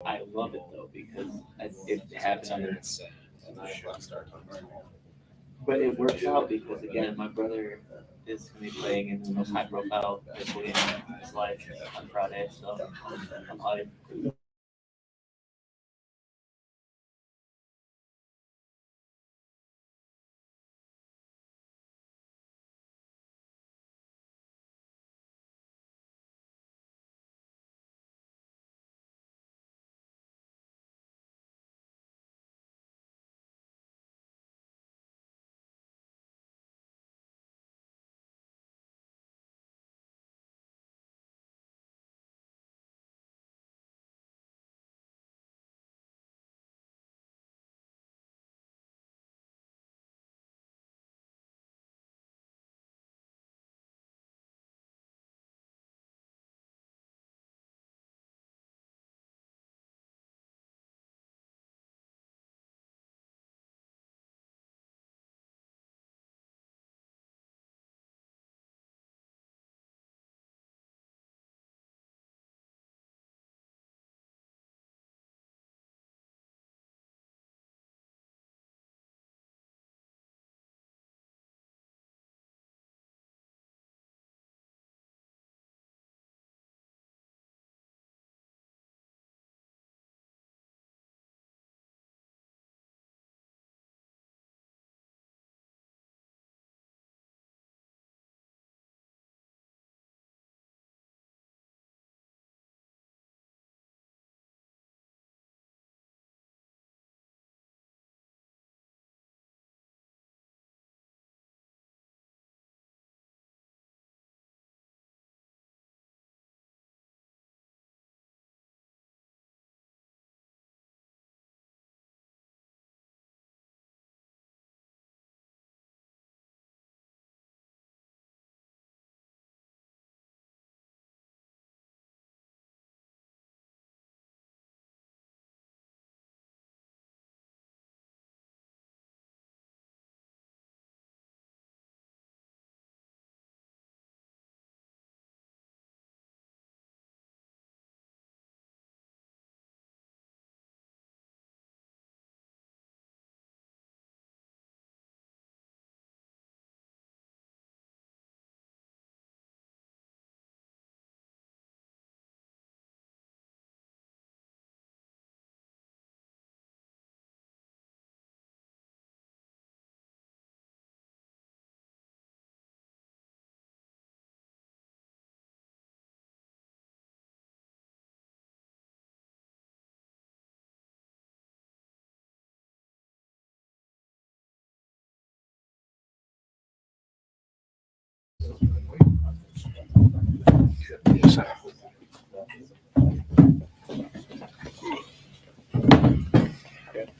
I love it though because it happens under, but it works out because again, my brother is going to be playing in the most high profile baseball game of his life on Friday, so I'm hyped.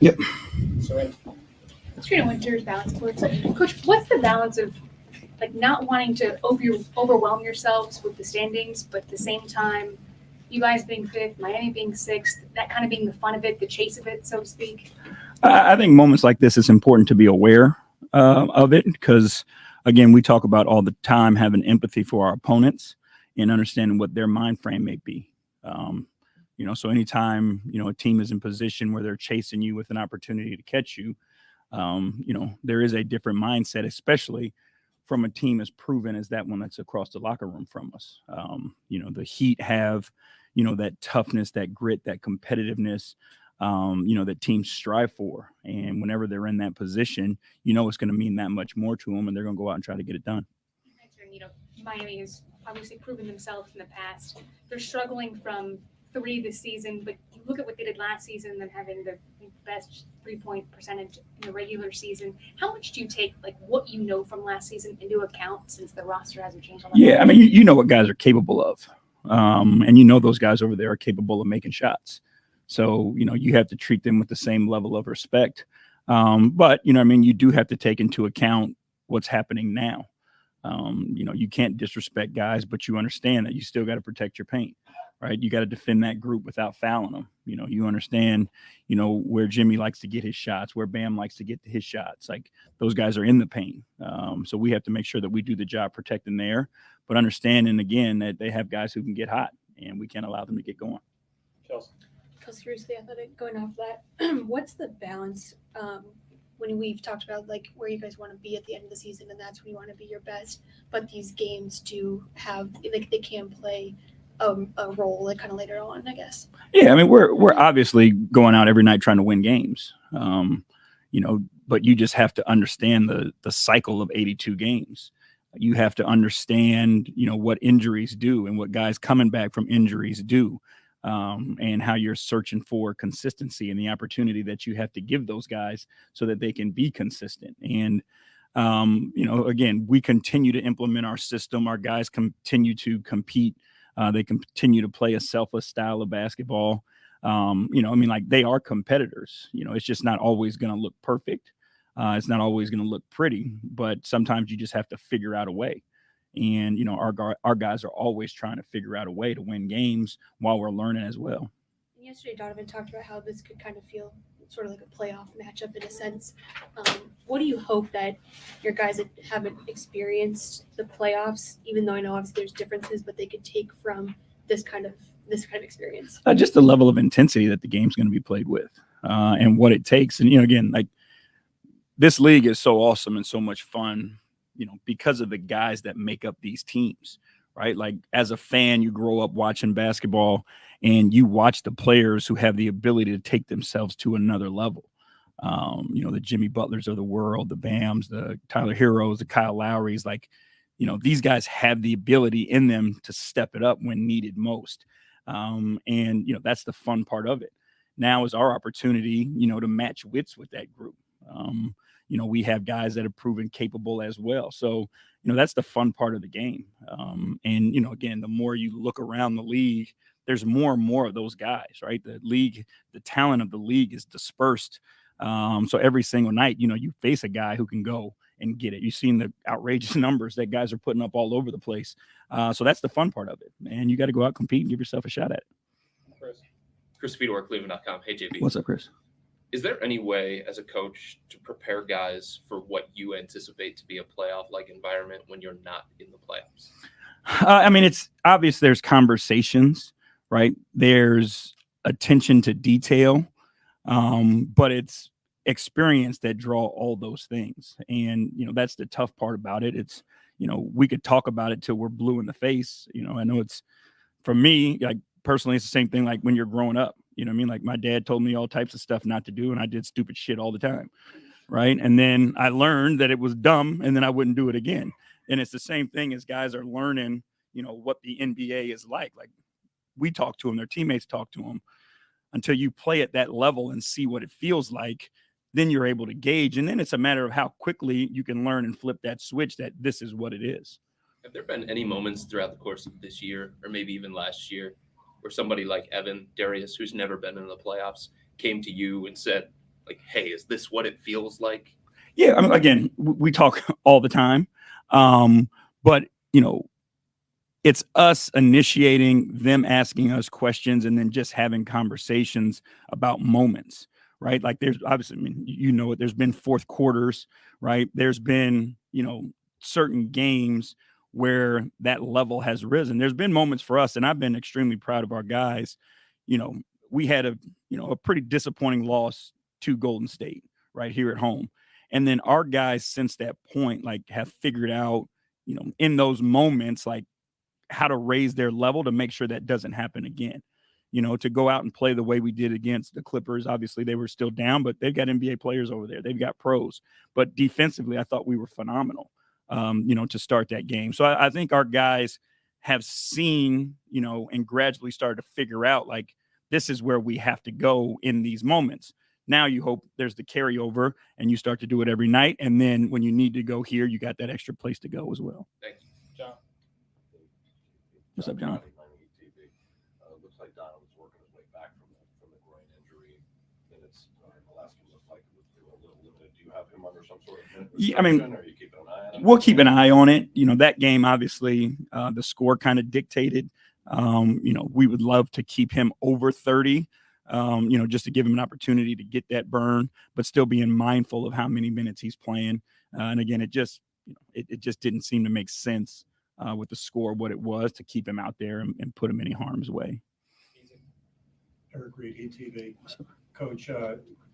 Yep. Trina Winter's balance board. So, Coach, what's the balance of like not wanting to overwhelm yourselves with the standings, but at the same time, you guys being fifth, Miami being sixth, that kind of being the fun of it, the chase of it, so to speak? I think moments like this, it's important to be aware of it because, again, we talk about all the time having empathy for our opponents and understanding what their mind frame may be. Um, so anytime, a team is in position where they're chasing you with an opportunity to catch you, there is a different mindset, especially from a team as proven as that one that's across the locker room from us. The Heat have, that toughness, that grit, that competitiveness, that teams strive for. And whenever they're in that position, it's going to mean that much more to them and they're going to go out and try to get it done. You know, Miami has obviously proven themselves in the past. They're struggling from three this season, but you look at what they did last season, them having the best 3-point percentage in the regular season. How much do you take like what you know from last season into account since the roster hasn't changed? Yeah, I mean, you know what guys are capable of, and those guys over there are capable of making shots. So you have to treat them with the same level of respect. But you do have to take into account what's happening now. You can't disrespect guys, but you understand that you still got to protect your paint, right? You got to defend that group without fouling them. You understand, where Jimmy likes to get his shots, where Bam likes to get his shots. Like those guys are in the paint. So we have to make sure that we do the job protecting there, but understanding again that they have guys who can get hot and we can't allow them to get going. Kelsey Roos, The Athletic, going off that, what's the balance when we've talked about like where you guys want to be at the end of the season and that's when you want to be your best, but these games do have, like they can play a role like kind of later on, I guess. Yeah, I mean, we're obviously going out every night trying to win games, but you just have to understand the cycle of 82 games. You have to understand, what injuries do and what guys coming back from injuries do, and how you're searching for consistency and the opportunity that you have to give those guys so that they can be consistent. And, again, we continue to implement our system. Our guys continue to compete. They continue to play a selfless style of basketball. They are competitors. It's just not always going to look perfect. It's not always going to look pretty, but sometimes you just have to figure out a way. And, our guys are always trying to figure out a way to win games while we're learning as well. Yesterday, Donovan talked about how this could kind of feel sort of like a playoff matchup in a sense. What do you hope that your guys that haven't experienced the playoffs, even though I know obviously there's differences, but they could take from this kind of experience? Just the level of intensity that the game's going to be played with, and what it takes. And, again, like this league is so awesome and so much fun, because of the guys that make up these teams, right? Like as a fan, you grow up watching basketball and you watch the players who have the ability to take themselves to another level. The Jimmy Butlers of the world, the Bams, the Tyler Heroes, the Kyle Lowrys, these guys have the ability in them to step it up when needed most. That's the fun part of it. Now is our opportunity, to match wits with that group. We have guys that have proven capable as well. So, that's the fun part of the game. Again, the more you look around the league, there's more and more of those guys, right? The talent of the league is dispersed. So every single night, you face a guy who can go and get it. You've seen the outrageous numbers that guys are putting up all over the place. So that's the fun part of it, man. You got to go out, compete, and give yourself a shot at it. Chris Fedor, Cleveland.com. Hey, JB. What's up, Chris? Is there any way as a coach to prepare guys for what you anticipate to be a playoff-like environment when you're not in the playoffs? It's obvious there's conversations, right? There's attention to detail, but it's experience that draw all those things. And, that's the tough part about it. It's, we could talk about it till we're blue in the face. I know it's, for me, like personally, it's the same thing like when you're growing up. Like my dad told me all types of stuff not to do, and I did stupid shit all the time, right? And then I learned that it was dumb, and then I wouldn't do it again. And it's the same thing as guys are learning, what the NBA is like. Like we talk to them, their teammates talk to them. Until you play at that level and see what it feels like, then you're able to gauge. And then it's a matter of how quickly you can learn and flip that switch that this is what it is. Have there been any moments throughout the course of this year, or maybe even last year, where somebody like Evan Darius, who's never been in the playoffs, came to you and said, like, hey, is this what it feels like? Yeah, again, we talk all the time. But, it's us initiating, them asking us questions, and then just having conversations about moments, right? Like there's obviously, there's been fourth quarters, right? There's been, certain games where that level has risen. There's been moments for us, and I've been extremely proud of our guys. We had a pretty disappointing loss to Golden State right here at home. And then our guys since that point, have figured out, in those moments, how to raise their level to make sure that doesn't happen again. To go out and play the way we did against the Clippers. Obviously, they were still down, but they've got NBA players over there. They've got pros. But defensively, I thought we were phenomenal, to start that game. So I think our guys have seen, and gradually started to figure out, this is where we have to go in these moments. Now you hope there's the carryover and you start to do it every night. And then when you need to go here, you got that extra place to go as well. Thank you. John. What's up, John? Looks like Donovan's working his way back from the groin injury. And it's the last game looked like it was a little limited. Do you have him under some sort of or are you keeping an eye on him? We'll keep an eye on it. That game, obviously, the score kind of dictated. We would love to keep him over 30, just to give him an opportunity to get that burn, but still being mindful of how many minutes he's playing. And again, it just didn't seem to make sense with the score, what it was, to keep him out there and put him in any harm's way. Eric Reed, ETV. Coach,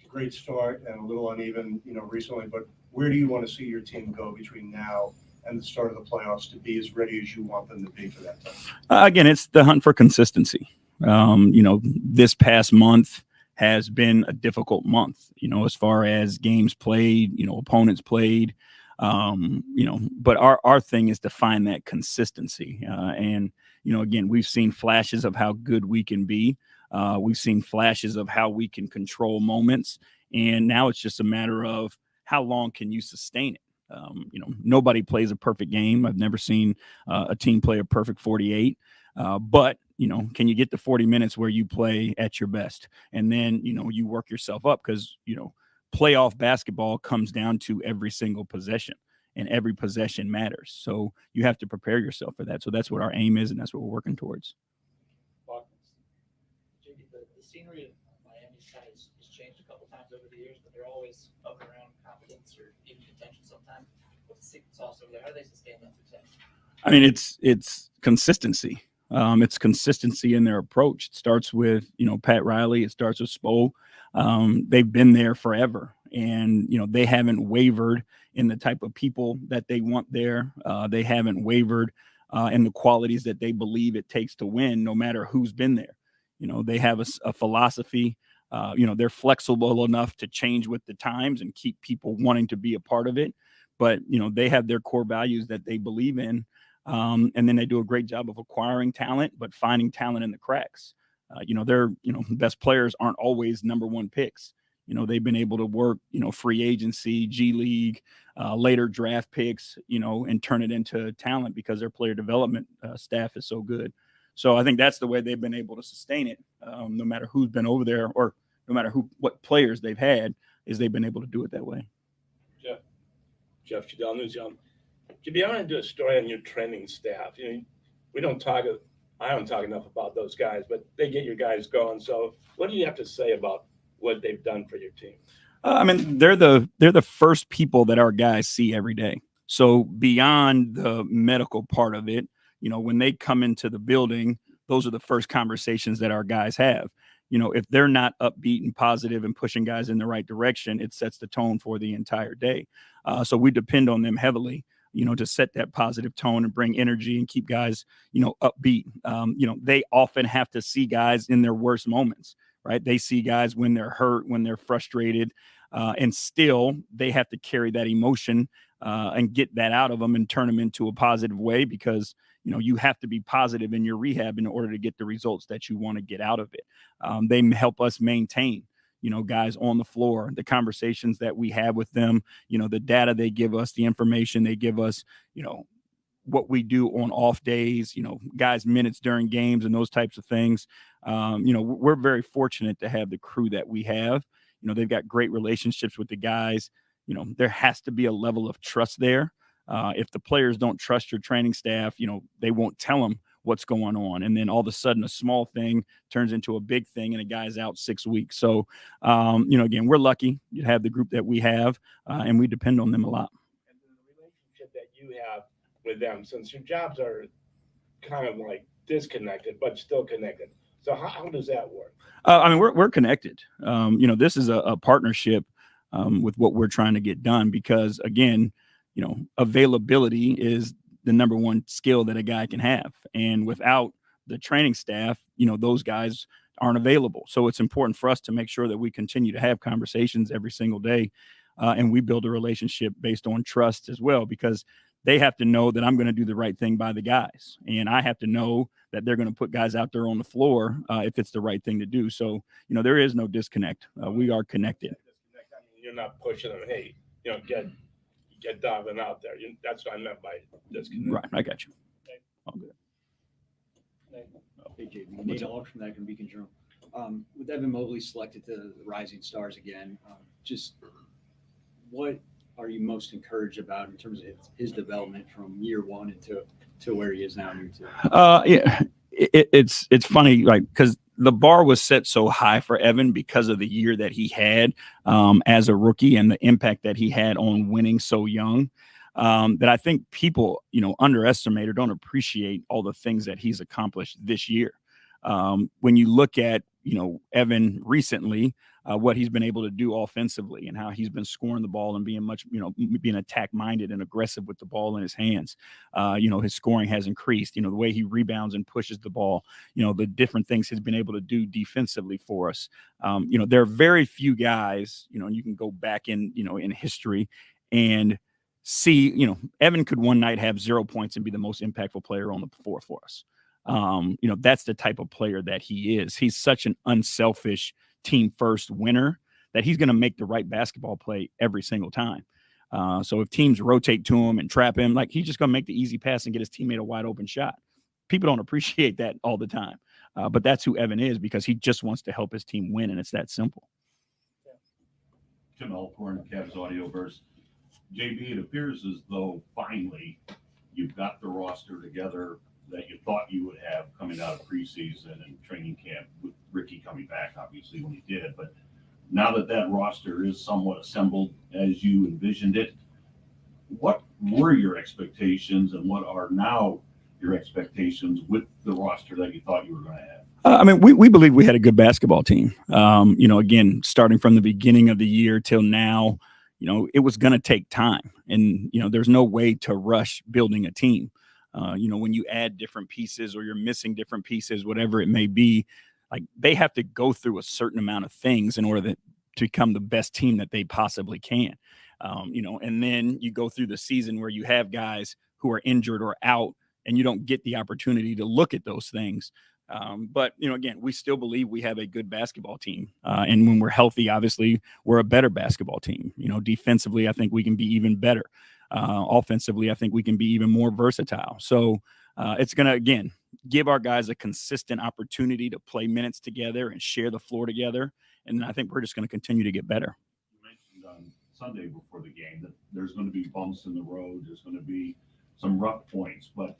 great start and a little uneven, recently, but where do you want to see your team go between now and the start of the playoffs to be as ready as you want them to be for that time? Again, it's the hunt for consistency. This past month has been a difficult month, as far as games played, opponents played, but our thing is to find that consistency. And again, we've seen flashes of how good we can be. We've seen flashes of how we can control moments. And now it's just a matter of how long can you sustain it? Nobody plays a perfect game. I've never seen a team play a perfect 48. But can you get to 40 minutes where you play at your best? And then, you work yourself up because, playoff basketball comes down to every single possession, and every possession matters. So you have to prepare yourself for that. So that's what our aim is, and that's what we're working towards. The scenery of Miami's kind of has changed a couple times over the years, but they're always up and around competence or even contention sometimes. What's the secret sauce over there? How do they sustain that success? I mean, it's consistency. It's consistency in their approach. It starts with, Pat Riley. It starts with Spo. They've been there forever, and, they haven't wavered in the type of people that they want there. They haven't wavered in the qualities that they believe it takes to win, no matter who's been there. They have a philosophy. They're flexible enough to change with the times and keep people wanting to be a part of it. But, they have their core values that they believe in. And then they do a great job of acquiring talent, but finding talent in the cracks. Their best players aren't always number one picks. They've been able to work, free agency, G League, later draft picks, and turn it into talent because their player development staff is so good. So I think that's the way they've been able to sustain it, no matter who's been over there or no matter what players they've had, is they've been able to do it that way. Jeff Chadell, News Young. JB, I want to do a story on your training staff. I don't talk enough about those guys, but they get your guys going. So what do you have to say about what they've done for your team? I mean, they're the first people that our guys see every day. So beyond the medical part of it, when they come into the building, those are the first conversations that our guys have. If they're not upbeat and positive and pushing guys in the right direction, it sets the tone for the entire day. So we depend on them heavily, to set that positive tone and bring energy and keep guys, upbeat. They often have to see guys in their worst moments, right? They see guys when they're hurt, when they're frustrated, and still they have to carry that emotion and get that out of them and turn them into a positive way because, you have to be positive in your rehab in order to get the results that you want to get out of it. They help us maintain, guys on the floor, the conversations that we have with them, the data they give us, the information they give us, what we do on off days, guys' minutes during games and those types of things. We're very fortunate to have the crew that we have. They've got great relationships with the guys. There has to be a level of trust there. If the players don't trust your training staff, they won't tell them what's going on. And then all of a sudden a small thing turns into a big thing and a guy's out 6 weeks. So, again, we're lucky to have the group that we have and we depend on them a lot. And the relationship that you have with them, since your jobs are kind of like disconnected, but still connected. So how does that work? We're connected. This is a partnership with what we're trying to get done because, again, availability is the number one skill that a guy can have. And without the training staff, those guys aren't available. So it's important for us to make sure that we continue to have conversations every single day. And we build a relationship based on trust as well, because they have to know that I'm going to do the right thing by the guys. And I have to know that they're going to put guys out there on the floor if it's the right thing to do. So, there is no disconnect. We are connected. You're not pushing them, hey, get Donovan out there. That's what I meant by disconnect. Right. I got you. All good. Hey, JB. Nate Alk from that can Beacon Journal. With Evan Mobley selected to the Rising Stars again, just what are you most encouraged about in terms of his development from year one to where he is now in year two? Yeah, it's funny, like, because the bar was set so high for Evan because of the year that he had as a rookie and the impact that he had on winning so young. That I think people, underestimate or don't appreciate all the things that he's accomplished this year. When you look at Evan recently, what he's been able to do offensively and how he's been scoring the ball and being much, being attack minded and aggressive with the ball in his hands. His scoring has increased, the way he rebounds and pushes the ball, the different things he's been able to do defensively for us. There are very few guys, and you can go back in history and see, Evan could one night have 0 points and be the most impactful player on the floor for us. That's the type of player that he is. He's such an unselfish team first winner that he's going to make the right basketball play every single time. So if teams rotate to him and trap him, like he's just going to make the easy pass and get his teammate a wide open shot. People don't appreciate that all the time. But that's who Evan is because he just wants to help his team win. And it's that simple. Tim Alcorn, Cavs Audioverse. JB, it appears as though finally you've got the roster together that you thought you would have coming out of preseason and training camp with Ricky coming back, obviously, when he did. But now that roster is somewhat assembled as you envisioned it, what were your expectations and what are now your expectations with the roster that you thought you were going to have? We believe we had a good basketball team. Again, starting from the beginning of the year till now, it was going to take time. And, there's no way to rush building a team. When you add different pieces or you're missing different pieces, whatever it may be, like they have to go through a certain amount of things in order to become the best team that they possibly can. And then you go through the season where you have guys who are injured or out and you don't get the opportunity to look at those things. But again, we still believe we have a good basketball team. And when we're healthy, obviously we're a better basketball team. Defensively, I think we can be even better. Offensively, I think we can be even more versatile. So it's going to, again, give our guys a consistent opportunity to play minutes together and share the floor together. And I think we're just going to continue to get better. You mentioned on Sunday before the game that there's going to be bumps in the road. There's going to be some rough points. But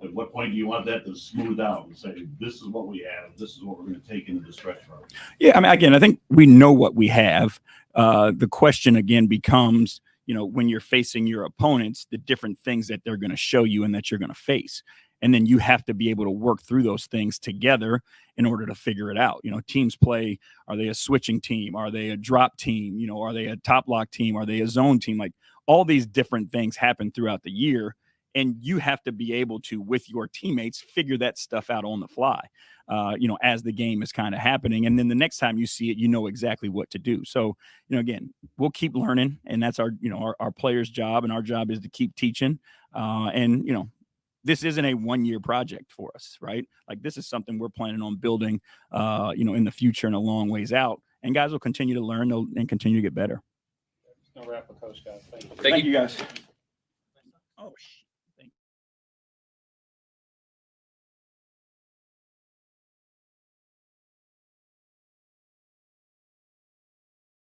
at what point do you want that to smooth out and say, this is what we have, this is what we're going to take into the stretch run? Yeah, again, I think we know what we have. The question, again, becomes, when you're facing your opponents, the different things that they're going to show you and that you're going to face. And then you have to be able to work through those things together in order to figure it out. Teams play, are they a switching team? Are they a drop team? Are they a top lock team? Are they a zone team? Like all these different things happen throughout the year. And you have to be able to, with your teammates, figure that stuff out on the fly, as the game is kind of happening. And then the next time you see it, you know exactly what to do. So, again, we'll keep learning. And that's our players' job. And our job is to keep teaching. This isn't a one-year project for us, right? Like this is something we're planning on building, in the future and a long ways out. And guys will continue to learn and continue to get better. No wrap, Coach, guys. Thank you. Thank you. guys. Oh, shit.